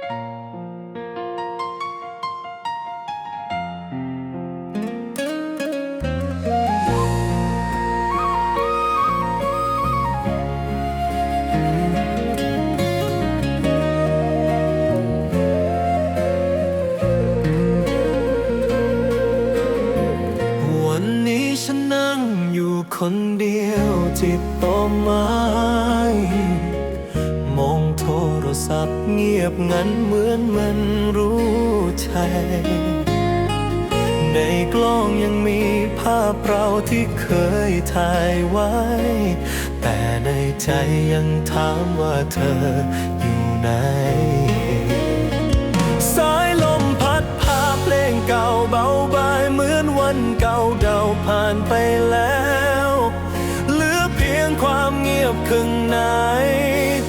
วันนี้ฉันนั่งอยู่คนเดียวที่โต๊ะไม้มองโทรศัพท์เงียบงันเหมือนมันรู้ใจในกล้องยังมีภาพเราที่เคยถ่ายไว้ แต่ในใจยังถามว่าเธออยู่ไหนสายลมพัดพาเพลงเก่าเบาบายเหมือนวันเก่าเดาผ่านไปแล้วเหลือเพียงความเงียบข้างใน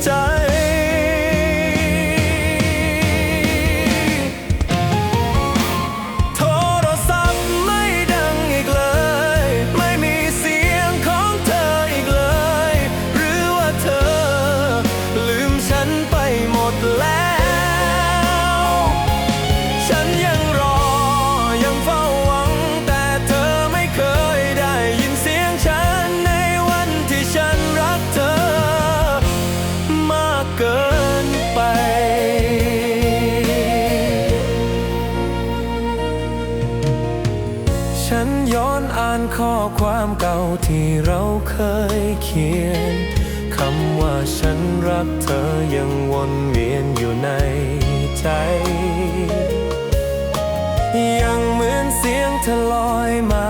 ใจโทรศัพท์ไม่ดังอีกเลยไม่มีเสียงของเธออีกเลยหรือว่าเธอลืมฉันไปหมดแล้วฉันยังรอยังเฝ้าหวังแต่เธอไม่เคยได้ยินเสียงฉันในวันที่ฉันรักเธอมากเกินไปฉันย้อนอ่านข้อความเก่าที่เราเคยเขียนคำว่าฉันรักเธอยังวนเวียนอยู่ในใจยังเหมือนเสียงเธอลอยมา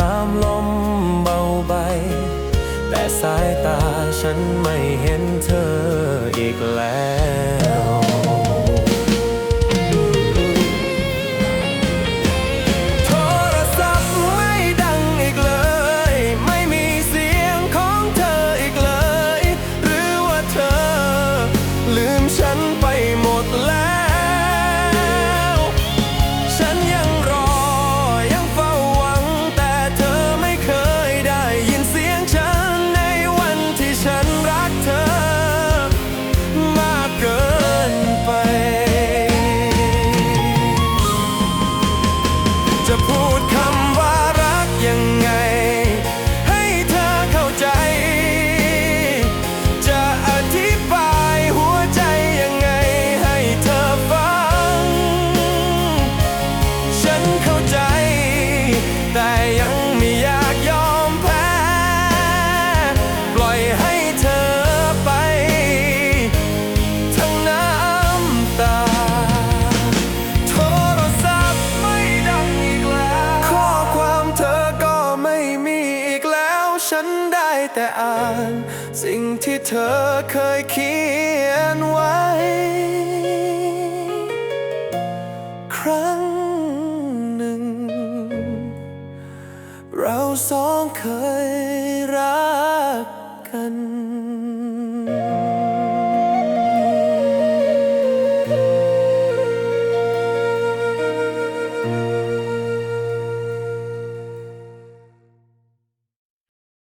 ตามลมเบาใบแต่สายตาฉันไม่เห็นเธออีกแล้วโทรศัพท์ไม่ดังอีกเลยไม่มีเสียงของเธออีกเลยหรือว่าเธอลืมฉันไปหมดแล้วฉันยังรอยังเฝ้าหวังแต่เธอไม่เคยได้ยินเสียงฉันในวันที่ฉันรักเธอมากเกินไปจะพูดคำว่ารักยังไงให้เธอเข้าใจจะอธิบายหัวใจยังไงให้เธอฟังฉันเข้าใจแต่ยังไม่อยากยอมแพ้ปล่อยให้เธอไปทั้งน้ำตาโทรศัพท์ไม่ดังอีกแล้วข้อความเธอก็ไม่มีอีกแล้วฉันได้แต่อ่านสิ่งที่เธอเคยเขียนไว้ครั้งหนึ่งเราสองเคย